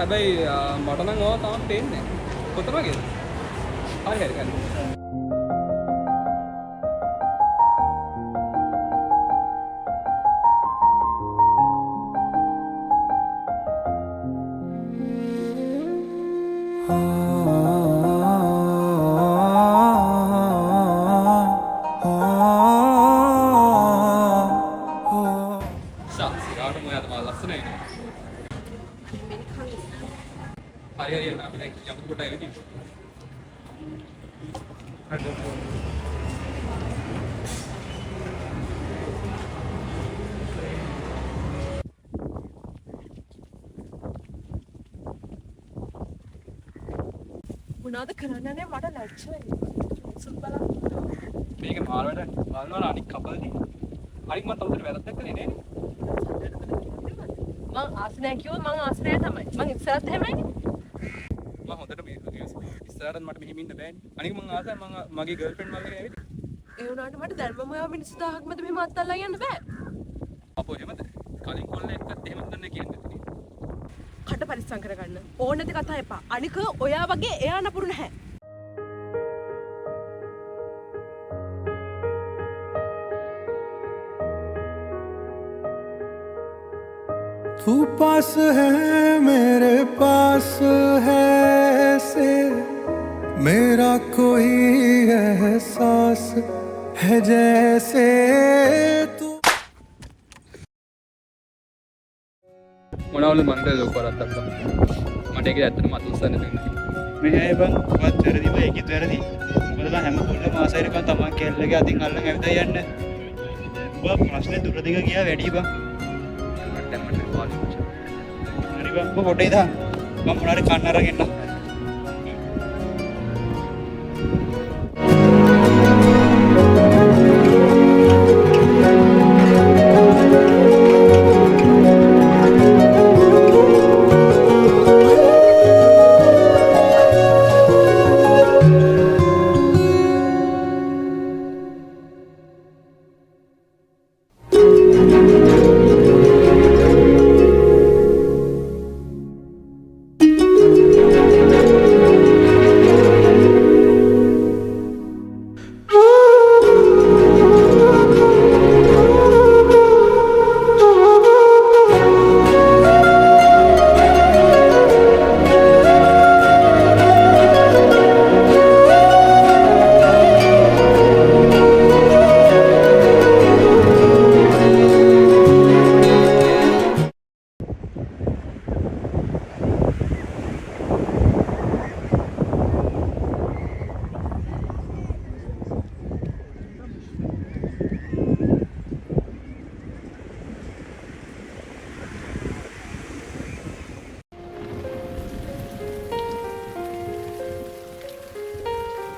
හැබැයි මට නම් ඕවා තාම පේන්නේ නැහැ. කොතන වගේද? හරි හරි ගන්න. මොනවද කරන්නනේ මට ලැජ්ජයි. සුත් බලන්න. මේක මාල් වැඩ. මාල් වල අනික් කපල්දී. අනික් මම තවදුරට වැරද්දක් කළේ නෑනේ. මං ආස නැහැ කිව්වොත් මං ආස නැහැ තමයි. මං ඉස්සරහත් එහෙමයිනේ. මම හොඳට මේ ඉස්සරහට මට මෙහෙම ඉන්න බෑනේ. අනික මං ආසයි මං මගේ ගර්ල්ෆ්‍රෙන්ඩ් මල්ලේ ඇවිත්. ඒ වුණාට මට දැන්ම ඔයා මිනිස්සු 1000ක් මැද මෙහෙම අත්අල්ලා යන්න බෑ. අපෝ එහෙමද? කලින් කොල්ල එක්කත් එහෙමද දන්නේ කියන්නේ නැතිනේ. කට පරිස්සම් කරගන්න. ඕන නැති කතා එපා. අනික ඔයා වගේ එයා නපුරු නැහැ. तू पास है मेरे पास है ऐसे मेरा कोई एहसास है जैसे तू මොනවලු මන්ද ලොකු කරත්තක් මට ඒක ඇත්තටම අතුස්සන්න දෙන්නේ. මේ බං වත් වැරදි බයි ඒකත් වැරදි. මොකද බං හැම පොල්ලම ආසයිරකන් තමන් කෙල්ලගේ අතින් අල්ලන් ඇවිදලා යන්න. බං ප්‍රශ්නේ දුර දිග ගියා වැඩි බං. මට පාලි. හරි බං පොඩේ ඉඳන් මම මොනාරි කන්න අරගෙන එන්න.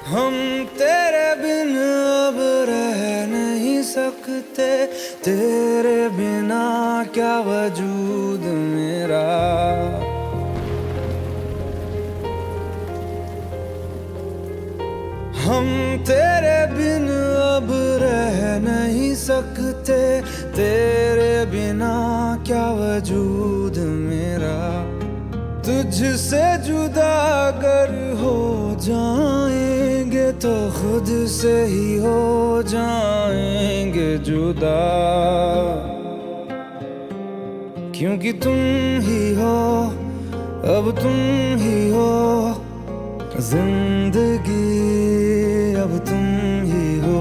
हम तेरे बिन अब रह नहीं सकते तेरे बिना क्या वजूद मेरा हम तेरे बिन अब रह नहीं सकते तेरे बिना क्या वजूद मेरा तुझसे जुदा अगर हो जाएंगे तो खुद से ही हो जाएंगे जुदा क्योंकि तुम ही हो अब तुम ही हो जिंदगी अब तुम ही हो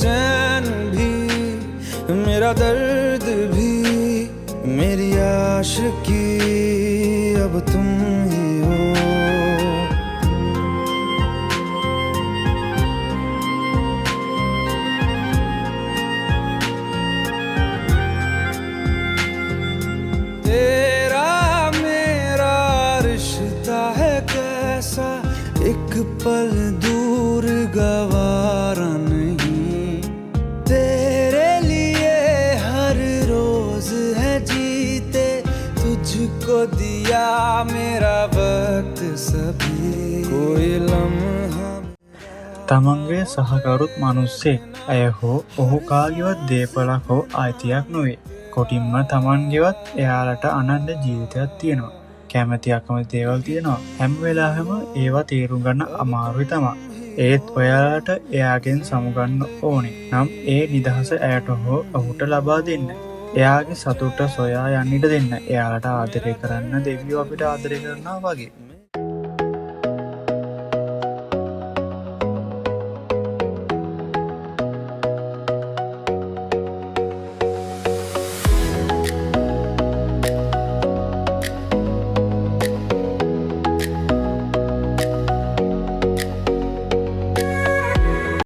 चैन भी मेरा दर्द भी मेरी आशिकी अब तुम ही हो तेरा मेरा रिश्ता है कैसा एक पल दूर गवारा नहीं तेरे लिए हर रोज है जीते तुझको दिया मेरा वक्त सभी कोई लम्हा තමන්ගේ සහකරුත් මනුස්සෙක් ඇය හෝ ඔහු කාගේවත් දේපලක් හෝ අයිතියක් නොවේ. කොටින්ම තමන්ගේවත් එයාලට අනන්‍ය ජීවිතයක් තියෙනවා. කැමති අකමැති දේවල් තියෙනවා. හැම වෙලාවෙම ඒවා තේරුම් ගන්න අමාරුයි තමයි. ඒත් ඔයාලට එයාගෙන් සමුගන්න ඕනේ. නම් ඒ නිදහස ඇයට හෝ ඔහුට ලබා දෙන්න. එයාගේ සතුට සොයා යන්න ඉඩ දෙන්න. එයාලට ආදරය කරන්න දෙවියෝ අපිට ආදරය කරනවා වගේ.